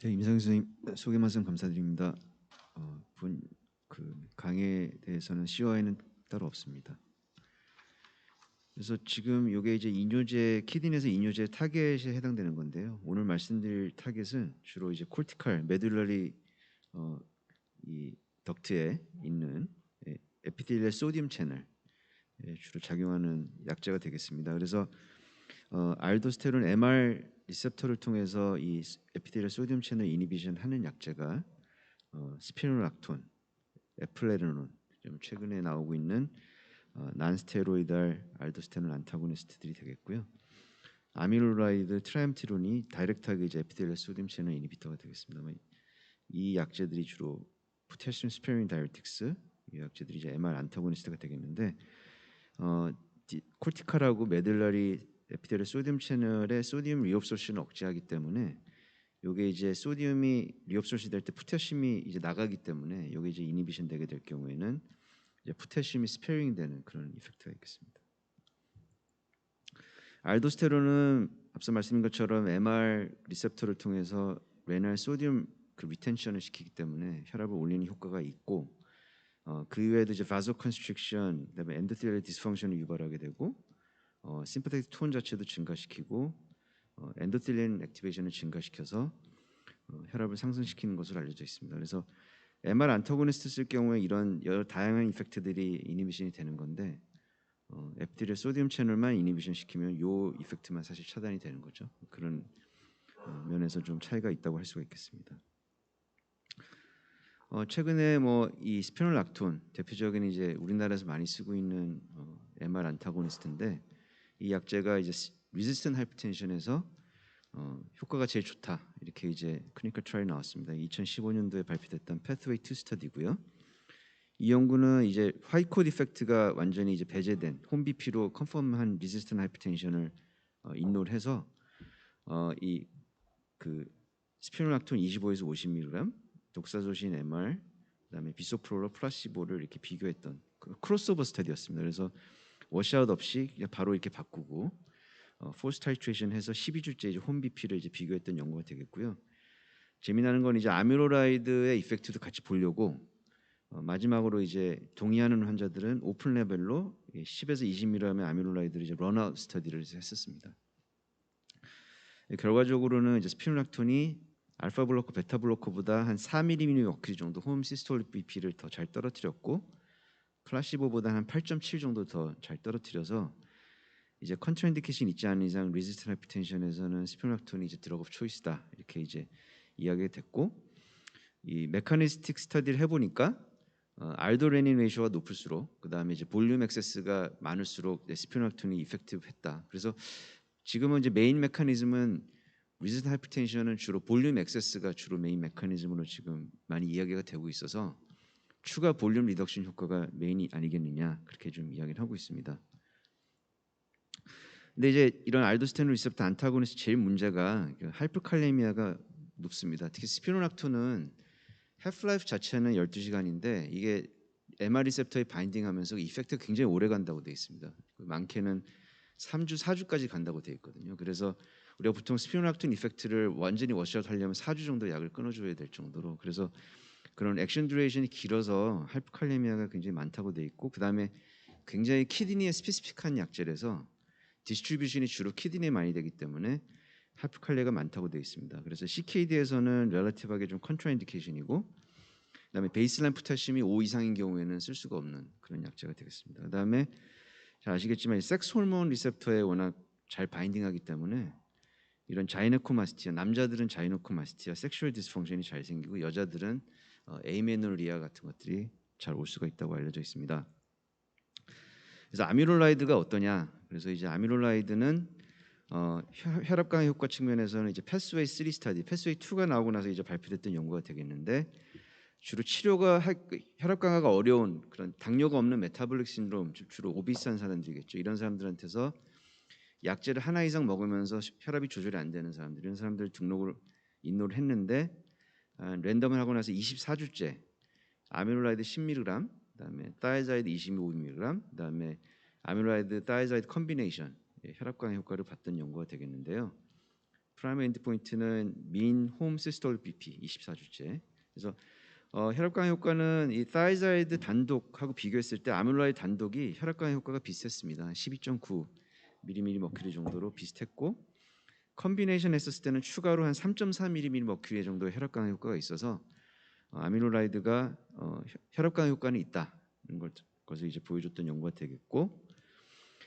네, 임상희 선생님 소개 말씀 감사드립니다. 본 강의에 대해서는 COI는 따로 없습니다. 그래서 지금 이게 이제 이뇨제 키드니에서 이뇨제 타겟에 해당되는 건데요. 오늘 말씀드릴 타겟은 주로 이제 콜티칼 메듈라리 이 덕트에 있는 에피텔리얼 소디움 채널에 주로 작용하는 약제가 되겠습니다. 그래서 알도스테론 MR 리셉터를 통해서 이 에피텔리얼 소디움 채널 이니비션 하는 약제가 스피노락톤, 에플레르논, 좀 최근에 나오고 있는 난스테로이달 알도스테론 안타고니스트들이 되겠고요. 아밀로라이드, 트라이암티론이 다이렉트하게 이제 에피텔리얼 소디움 채널 이니비터가 되겠습니다. 이 약제들이 주로 포타시움 스페어링 다이어틱스 이 약제들이 이제 MR 안타고니스트가 되겠는데 콜티칼하고 메듈라리 에피텔리얼 소디움 채널의 소디움 리업소션을 억제하기 때문에 요게 이제 소디움이 리업소시 될 때 포타슘이 이제 나가기 때문에 요게 이제 이니비션 되게 될 경우에는 이제 포타슘이 스페어링 되는 그런 이펙트가 있겠습니다. 알도스테론은 앞서 말씀드린 것처럼 MR 리셉터를 통해서 레날 소디움 리텐션을 시키기 때문에 혈압을 올리는 효과가 있고 그 이외에도 이제 바소 컨스트릭션, 그다음에 엔도텔리얼 디스펑션을 유발하게 되고 심파테틱 톤 자체도 증가시키고 엔도텔리안 액티베이션을 증가시켜서 혈압을 상승시키는 것으로 알려져 있습니다. 그래서 MR 안타고니스트 쓸 경우에 이런 여러 다양한 이펙트들이 이니비션이 되는 건데 에피텔리얼 소디움 채널만 이니비션 시키면 요 이펙트만 사실 차단이 되는 거죠. 그런 면에서 좀 차이가 있다고 할 수가 있겠습니다. 최근에 뭐 이 스피노락톤 대표적인 이제 우리나라에서 많이 쓰고 있는 MR 안타고니스트인데 이 약제가 이제 리지스턴트 하이퍼텐션에서 효과가 제일 좋다 이렇게 이제 클리니컬 트라이얼이 나왔습니다. 2015년도에 발표됐던 패스웨이 2 스터디고요. 이 연구는 이제 화이코 디펙트가 완전히 이제 배제된 홈비피로 컨펌한 리지스턴트 하이퍼텐션을 인노를 해서 이 그 스피노락톤 25에서 50mg, 독사조신 MR, 그다음에 비소프로로 플라시보를 이렇게 비교했던 크로스오버 스터디였습니다. 그래서 워시아웃 없이 그냥 바로 이렇게 바꾸고 포스 타이트레이션 해서 12주째 이제 홈비피를 이제 비교했던 연구가 되겠고요. 재미나는 건 이제 아밀로라이드의 이펙트도 같이 보려고 마지막으로 이제 동의하는 환자들은 오픈 레벨로 10에서 20mg의 아밀로라이드를 이제 런아웃 스터디를 했었습니다. 결과적으로는 이제 스피노락톤이 알파 블로커, 베타 블로커보다 한 4mg 정도 홈 시스톨릭 BP를 더 잘 떨어뜨렸고 플라시보보다 한 8.7 정도 더 잘 떨어뜨려서 이제 컨트라인디케이션 있지 않은 이상 레지스턴트 하이퍼텐션에서는 스피노락톤이 이제 드럭 오브 초이스다 이렇게 이제 이야기가 됐고 이 메커니스틱 스터디를 해보니까 알도레닌 레이쇼가 높을수록 그다음에 이제 볼륨 액세스가 많을수록 스피노락톤이 이펙티브했다. 그래서 지금은 이제 메인 메커니즘은 리지스턴트 하이퍼텐션은 주로 볼륨 액세스가 주로 메인 메커니즘으로 지금 많이 이야기가 되고 있어서 추가 볼륨 리덕션 효과가 메인이 아니겠느냐 그렇게 좀 이야기를 하고 있습니다. 근데 이제 이런 알도스테론 리셉터 안타고니스트 제일 문제가 하이퍼칼레미아가 높습니다. 특히 스피노락톤은 half-life 자체는 12시간인데 이게 MR 리셉터에 바인딩하면서 이펙트가 굉장히 오래 간다고 되어 있습니다. 많게는 3주, 4주까지 간다고 되어 있거든요. 그래서 우리가 보통 스피노락톤 이펙트를 완전히 워시아웃 하려면 4주 정도 약을 끊어줘야 될 정도로 그래서 그런 액션 듀레이션이 길어서 하이퍼칼레미아가 굉장히 많다고 되어 있고 그 다음에 굉장히 키드니에 스페시픽한 약제라서 디스트리뷰션이 주로 키드니에 많이 되기 때문에 하이퍼칼레가 많다고 되어 있습니다. 그래서 CKD에서는 렐러티브하게 좀 컨트라인디케이션이고 그다음에 베이스라인 포타슘이 5 이상인 경우에는 쓸 수가 없는 그런 약제가 되겠습니다. 그다음에 잘 아시겠지만 섹스 호르몬 리셉터에 워낙 잘 바인딩하기 때문에 이런 자이네코마스티아 남자들은 자이네코마스티아 섹슈얼 디스펑션이 잘 생기고 여자들은 에이메노리아 같은 것들이 잘 올 수가 있다고 알려져 있습니다. 그래서 아밀로라이드가 어떠냐? 그래서 이제 아밀로라이드는 혈압 강화 효과 측면에서는 이제 패스웨이 3 스터디, 패스웨이 2가 나오고 나서 이제 발표됐던 연구가 되겠는데 주로 치료가 혈압 강화가 어려운 그런 당뇨가 없는 메타볼릭 신드롬, 주로 오비스한 사람들이겠죠. 이런 사람들한테서 약제를 하나 이상 먹으면서 혈압이 조절이 안 되는 사람들, 이런 사람들 등록을 인노를 했는데 랜덤을 하고 나서 24주째 아밀로라이드 10mg, 그다음에 다이아자이드 25mg, 그다음에 아밀로라이드 다이아자이드 컨비네이션 혈압 강화 효과를 봤던 연구가 되겠는데요. 프라이머리 엔드포인트는 민, 홈, 시스톨 BP 24주째. 그래서 혈압 강화 효과는 이 타이자이드 단독하고 비교했을 때 아밀로이드 단독이 혈압 강화 효과가 비슷했습니다. 12.9 mmHg 정도로 비슷했고 컨비네이션 했었을 때는 추가로 한 3.4 mmHg 정도의 혈압 강화 효과가 있어서 아밀로이드가 혈압 강화 효과는 있다는 것을 이제 보여줬던 연구가 되겠고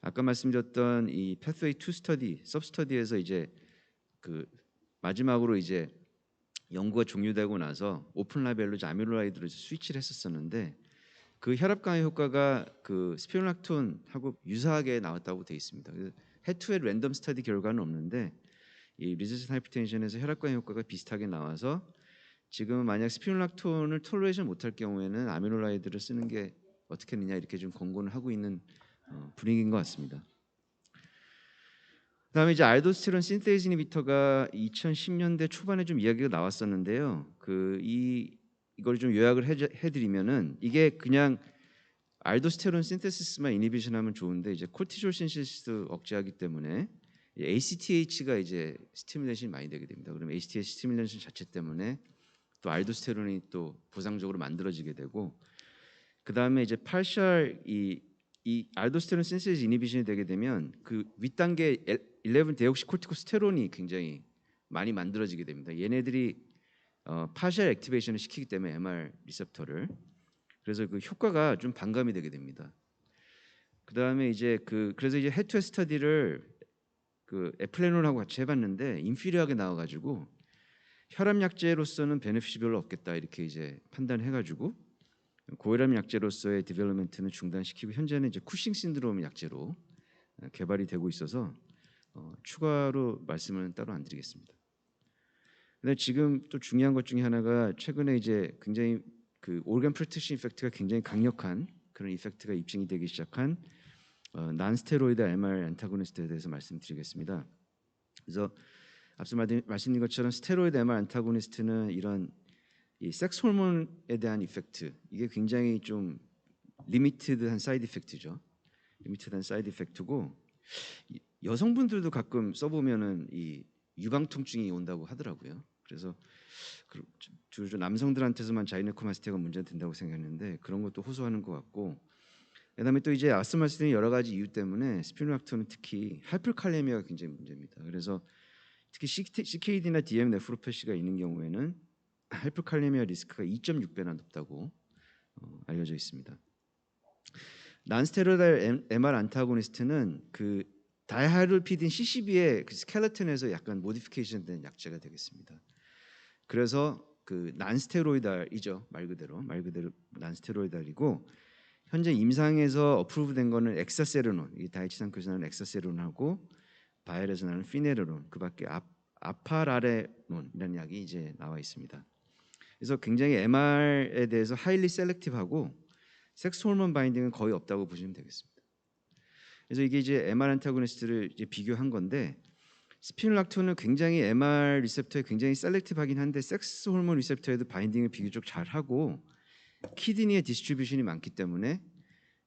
아까 말씀드렸던 이 패스웨이 2 스터디, 섭 스터디에서 이제 그 마지막으로 이제 연구가 종료되고 나서 오픈 라벨로 이제 아밀로이드로 스위치를 했었었는데 그 혈압 강화 효과가 그 스피로락톤하고 유사하게 나왔다고 되어 있습니다. 헤드투헤드 랜덤 스터디 결과는 없는데 이 리지스턴트 하이퍼텐션에서 혈압 강화 효과가 비슷하게 나와서 지금 만약 스피로락톤을 톨레이션 못할 경우에는 아밀로이드를 쓰는 게 어떻겠느냐 이렇게 좀 권고를 하고 있는 분위기인 것 같습니다. 그다음에 이제 알도스테론 신테이즈 이니비터가 2010년대 초반에 좀 이야기가 나왔었는데요. 이걸 좀 요약을 해드리면은 이게 그냥 알도스테론 신테시스만 이니비션하면 좋은데 이제 코르티졸 신테시스 억제하기 때문에 ACTH가 이제 스티뮬레이션이 많이 되게 됩니다. 그럼 ACTH 스티뮬레이션 자체 때문에 또 알도스테론이 또 보상적으로 만들어지게 되고 그 다음에 이제 파셜 이 알도스테론 신테시스 이니비션이 되게 되면 그 윗단계 11-데옥시코르티코스테론이 굉장히 많이 만들어지게 됩니다. 얘네들이 파셜 액티베이션을 시키기 때문에 MR 리셉터를 그래서 그 효과가 좀 반감이 되게 됩니다. 그 다음에 이제 그래서 이제 헤드투헤드 스터디를 그 에플레논하고 같이 해봤는데 인피리하게 나와가지고 혈압 약제로서는 베네핏이 별로 없겠다 이렇게 이제 판단해가지고 고혈압 약제로서의 디벨롭먼트는 중단시키고 현재는 이제 쿠싱 신드롬 약제로 개발이 되고 있어서 추가로 말씀은 따로 안 드리겠습니다. 근데 지금 또 중요한 것 중에 하나가 최근에 이제 굉장히 그 오르간 프로텍션 이펙트가 굉장히 강력한 그런 이펙트가 입증이 되기 시작한 난스테로이드 MR 안타고니스트에 대해서 말씀드리겠습니다. 그래서 앞서 말씀드린 것처럼 스테로이드 MR 안타고니스트는 이런 이 섹스 호르몬에 대한 이펙트 이게 굉장히 좀 리미티드한 사이드 이펙트죠. 리미티드한 사이드 이펙트고 여성분들도 가끔 써보면은 이 유방 통증이 온다고 하더라고요. 그래서 주로 남성들한테서만 자이네코마스티아가 문제가 된다고 생각했는데 그런 것도 호소하는 것 같고 그다음에 또 이제 앞서 말씀드린 여러 가지 이유 때문에 스피로락톤은 특히 하이퍼칼레미아가 굉장히 문제입니다. 그래서 특히 CKD나 DM 네프로패시가 있는 경우에는 하이퍼칼레미아 리스크가 2.6배나 높다고 알려져 있습니다. 난스테로이드 MR 안타고니스트는 그 다이하이드로피딘 CCB의 그 스켈레톤에서 약간 모디피케이션된 약제가 되겠습니다. 그래서 그 난스테로이달이죠. 말 그대로 난스테로이달이고 현재 임상에서 어프로브된 거는 엑사세르논, 이 다이치산코에서 나는 엑사세르논하고 바이엘에서 나는 피네르론, 그밖에 아파라레논이라는 약이 이제 나와 있습니다. 그래서 굉장히 MR에 대해서 하일리 셀렉티브하고 섹스 호르몬 바인딩은 거의 없다고 보시면 되겠습니다. 그래서 이게 이제 MR 안타고니스트를 이제 비교한 건데 스피놀락톤은 굉장히 MR 리셉터에 굉장히 셀렉티브하긴 한데 섹스 호르몬 리셉터에도 바인딩을 비교적 잘하고 키드니의 디스트리뷰션이 많기 때문에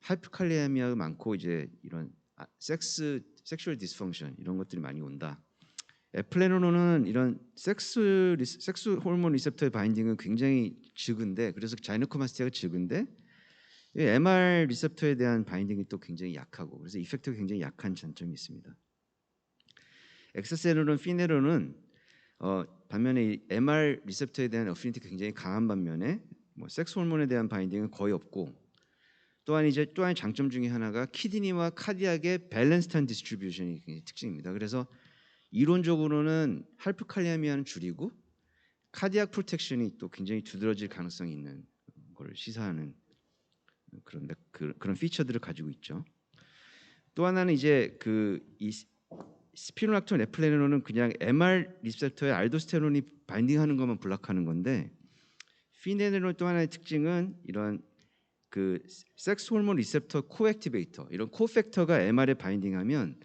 하이퍼칼레미아가 많고 이제 이런 섹슈얼 디스펑션 이런 것들이 많이 온다. 에플레노는 이런 섹스 호르몬 리셉터의 바인딩은 굉장히 적은데 그래서 자이네코마스티아가 적은데 MR 리셉터에 대한 바인딩이 또 굉장히 약하고 그래서 이펙트가 굉장히 약한 장점이 있습니다. 엑사세르론, 피네론은 반면에 이 MR 리셉터에 대한 어피니티가 굉장히 강한 반면에 뭐 섹스 호르몬에 대한 바인딩은 거의 없고 또한 장점 중에 하나가 키드니와 카디악의 밸런스한 디스트리뷰션이 굉장히 특징입니다. 그래서 이론적으로는 하이퍼칼레미아는 줄이고 카디악 프로텍션이 또 굉장히 두드러질 가능성이 있는 걸 시사하는 그런 피처들을 가지고 있죠. 또 하나는 이제 이 스피로락톤 에플레노는 그냥 MR 리셉터에 알도스테론이 바인딩하는 것만 블락하는 건데 피네르론 또 하나의 특징은 이런 그 섹스 호르몬 리셉터 코액티베이터 이런 코팩터가 MR에 바인딩하면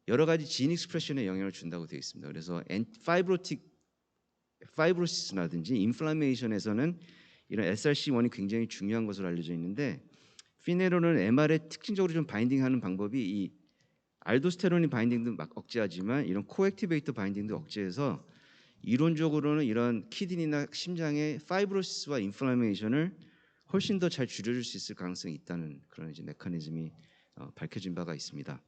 여러 가지 진 익스프레션에 영향을 준다고 되어 있습니다. 그래서 파이브로시스라든지 인플라메이션에서는 이런 SRC1이 굉장히 중요한 것으로 알려져 있는데 피네롤은 MR에 특징적으로 좀 바인딩하는 방법이 이 알도스테로닌 바인딩도 막 억제하지만 이런 코액티베이터 바인딩도 억제해서 이론적으로는 이런 키드니나 심장의 파이브로시스와 인플라메이션을 훨씬 더 잘 줄여줄 수 있을 가능성이 있다는 그런 이제 메커니즘이 밝혀진 바가 있습니다.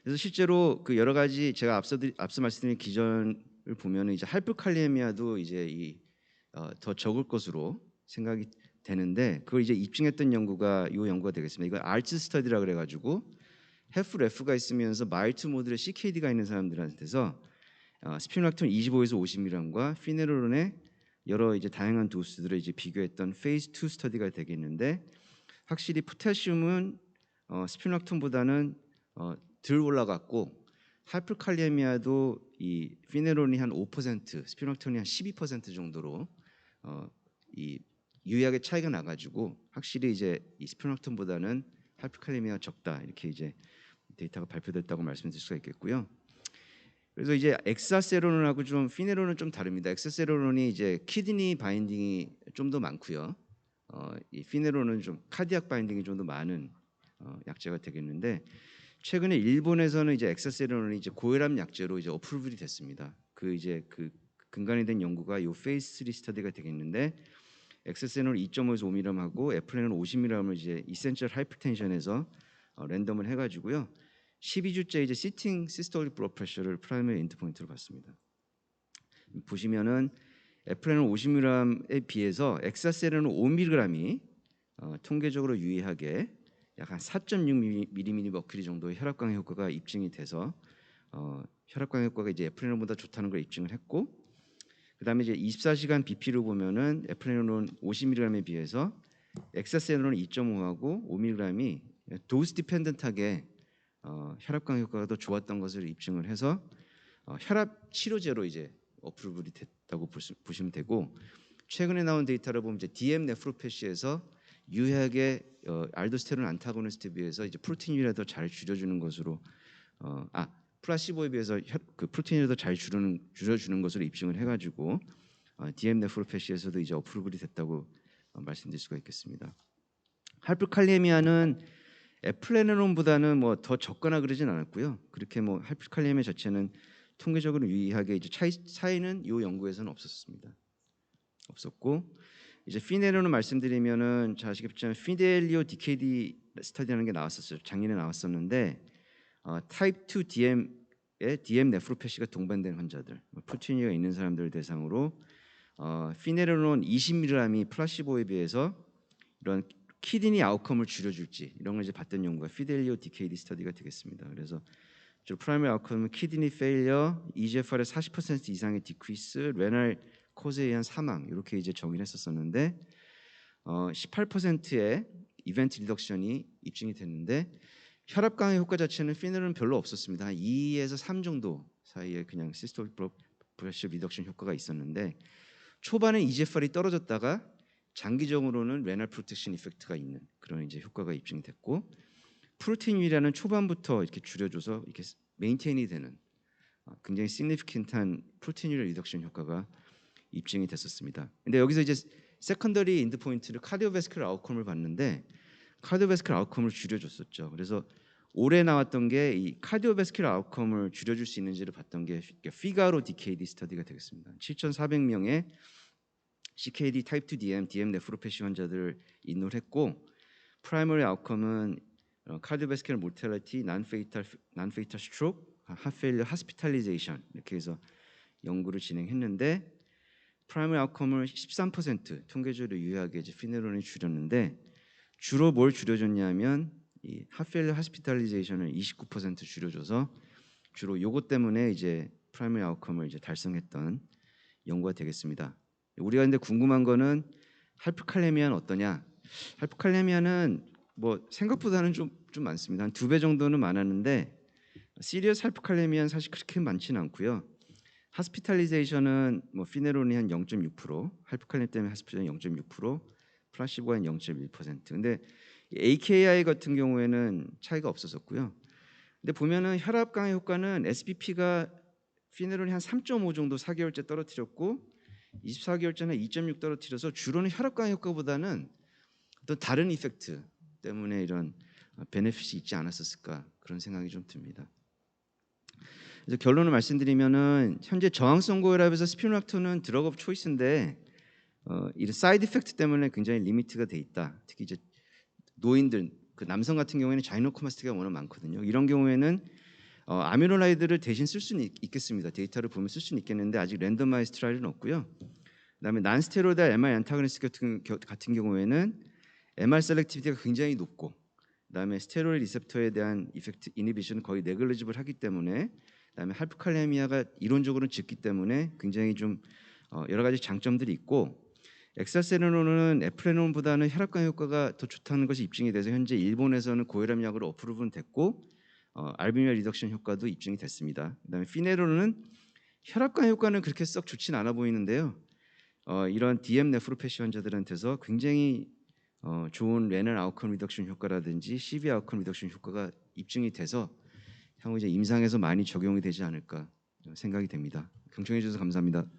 그래서 실제로 그 여러 가지 제가 앞서 말씀드린 기전을 보면은 이제 하이퍼칼리에미아도 이제 더 적을 것으로 생각이 되는데 그걸 이제 입증했던 연구가 이 연구가 되겠습니다. 이거 알츠 스터디라 그래가지고 헤프레프가 있으면서 마일트 모델의 CKD가 있는 사람들한테서 스피노락톤 25에서 50mg과 피네롤론의 여러 이제 다양한 도수들을 이제 비교했던 페이즈 2 스터디가 되겠는데 확실히 포타슘은 스피노락톤보다는 덜 올라갔고 하이퍼칼리에미아도 이 피네롤이 한 5%, 스피노락톤이 한 12% 정도로 이 유의하게 차이가 나가지고 확실히 이제 이 스피노락톤보다는 하이퍼칼리에미아가 적다 이렇게 이제 데이터가 발표됐다고 말씀드릴 수가 있겠고요. 그래서 이제 엑사세롤론하고 좀 피네롤은 좀 다릅니다. 엑사세롤론이 이제 키드니 바인딩이 좀 더 많고요. 이 피네롤은 좀 카디악 바인딩이 좀 더 많은 약제가 되겠는데 최근에 일본에서는 이제 엑사세롤론이 이제 고혈압 약제로 이제 어프로브가 됐습니다. 그 이제 그 근간이 된 연구가 이 페이스 3 스터디가 되겠는데 엑사세롤 2.5에서 5mg하고 에플레논 50mg을 이제 이센셜 하이퍼텐션에서 랜덤을 해가지고요. 12주째 이제 시팅 시스톨릭 블러드 프레셔를 프라이머리 엔드포인트로 봤습니다. 보시면은 에플레논 50mg에 비해서 엑사세롤은 5mg이 통계적으로 유의하게 약 한 4.6mM 정도의 혈압 강화 효과가 입증이 돼서 혈압 강화 효과가 이제 에플레논보다 좋다는 걸 입증을 했고, 그다음에 이제 24시간 BP로 보면은 에플레논 50mg에 비해서 엑사세롤은 2.5하고 5mg이 도스 디펜던트하게 혈압 강화 효과가 더 좋았던 것을 입증을 해서 혈압 치료제로 이제 어프로브가 됐다고 보시면 되고, 최근에 나온 데이터를 보면 이제 DM 네프로패시에서 유해하게 알도스테론 안타고니스트에 비해서 이제 프로틴이라도 잘 줄여주는 것으로 플라시보에 비해서 그 프로틴이라도 잘 줄여주는 것으로 입증을 해가지고 DM 네프로패시에서도 이제 어프로브가 됐다고 말씀드릴 수가 있겠습니다. 하이퍼칼리에미아는 에플레논보다는 뭐 더 적거나 그러진 않았고요. 그렇게 뭐 하이퍼칼리에미아 자체는 통계적으로 유의하게 이제 차이는 이 연구에서는 없었고, 이제 피네롤은 말씀드리면은 잘 아시겠지만 피델리오 디케이디 스터디라는 게 나왔었어요. 작년에 나왔었는데 타입 2 DM에 DM 네프로패시가 동반된 환자들, 프로티니가 있는 사람들 대상으로 피네롤론 20mg이 플라시보에 비해서 이런 키드니 아웃컴을 줄여줄지 이런 걸 이제 봤던 연구가 피델리오 디케이디 스터디가 되겠습니다. 그래서 프라이머리 아웃컴은 키드니 페일리어, EGFR의 40% 이상의 디크리스, 레날 코즈에 의한 사망 이렇게 이제 정의를 했었는데 18%의 이벤트 리덕션이 입증이 됐는데 혈압 강화 효과 자체는 피네롤은 별로 없었습니다. 한 2에서 3 정도 사이에 그냥 시스톨릭 프레셔 리덕션 효과가 있었는데 초반에 EGFR이 떨어졌다가 장기적으로는 레날 프로텍션 이펙트가 있는 그런 이제 효과가 입증됐고, 프로틴율이라는 초반부터 이렇게 줄여줘서 이렇게 메인테인이 되는 굉장히 시그니피컨트한 프로틴율 리덕션 효과가 입증이 됐었습니다. 근데 여기서 이제 세컨더리 인드포인트를 카디오베스큘러 아웃컴을 봤는데 카디오베스큘러 아웃컴을 줄여줬었죠. 그래서 올해 나왔던 게 이 카디오베스큘러 아웃컴을 줄여줄 수 있는지를 봤던 게 피가로 디케이디 스터디가 되겠습니다. 7,400명의 CKD 타입 2 DM 네프로패시 환자들을 인솔했고, 프라이머리 아웃컴은 카디오베스큘러 모탈리티, 난페이탈 스트로크, 하페일리어 하스피탈리제이션 이렇게 해서 연구를 진행했는데 프라이머리 아웃컴을 13% 통계적으로 유의하게 이제 피네롤이 줄였는데 주로 뭘 줄여줬냐면 이 하페일리어 하스피탈리제이션을 29% 줄여줘서 주로 요것 때문에 이제 프라이머리 아웃컴을 이제 달성했던 연구가 되겠습니다. 우리가 근데 궁금한 거는 하이퍼칼레미아는 어떠냐? 하이퍼칼레미아는 뭐 생각보다는 좀 많습니다. 한 2배 정도는 많았는데 시리어스 하이퍼칼레미아는 사실 그렇게 많지는 않고요. 하스피탈리제이션은 뭐 피네롤이 한 0.6%, 하이퍼칼레미아 때문에 하스피탈리제이션 0.6%, 플라시보가 한 0.1%. 근데 AKI 같은 경우에는 차이가 없었었고요. 근데 보면은 혈압 강화 효과는 SBP가 피네롤이 한 3.5 정도 4개월째 떨어뜨렸고 24개월째는 2.6 떨어뜨려서 주로는 혈압 강화 효과보다는 어떤 다른 이펙트 때문에 이런 베네핏이 있지 않았었을까 그런 생각이 좀 듭니다. 그래서 결론을 말씀드리면은 현재 저항성 고혈압에서 스피루락톤은 드러그 오브 초이스인데 이런 사이드 이펙트 때문에 굉장히 리미트가 돼 있다. 특히 이제 노인들 그 남성 같은 경우에는 자이노코마스티가 워낙 많거든요. 이런 경우에는 아미로라이드를 대신 쓸 수는 있겠습니다. 데이터를 보면 쓸 수는 있겠는데 아직 랜덤마이즈 트라이는 없고요. 그다음에 난스테로이드 MR 안타고니스트 같은 경우에는 MR 셀렉티비티가 굉장히 높고 그다음에 스테로이드 리셉터에 대한 이펙트 이니비션은 거의 네글리지블 하기 때문에 그다음에 하이퍼칼레미아가 이론적으로는 적기 때문에 굉장히 좀 여러 가지 장점들이 있고 엑사세르론은 에프레논보다는 혈압강 효과가 더 좋다는 것이 입증이 돼서 현재 일본에서는 고혈압 약으로 어프루브는 됐고 알부민 리덕션 효과도 입증이 됐습니다. 그다음에 피네롤은 혈압강 효과는 그렇게 썩 좋진 않아 보이는데요. 이런 DM 네프로패시 환자들한테서 굉장히 좋은 레널 아웃컴 리덕션 효과라든지 CV 아웃컴 리덕션 효과가 입증이 돼서 향후 이제 임상에서 많이 적용이 되지 않을까 생각이 됩니다. 경청해 주셔서 감사합니다.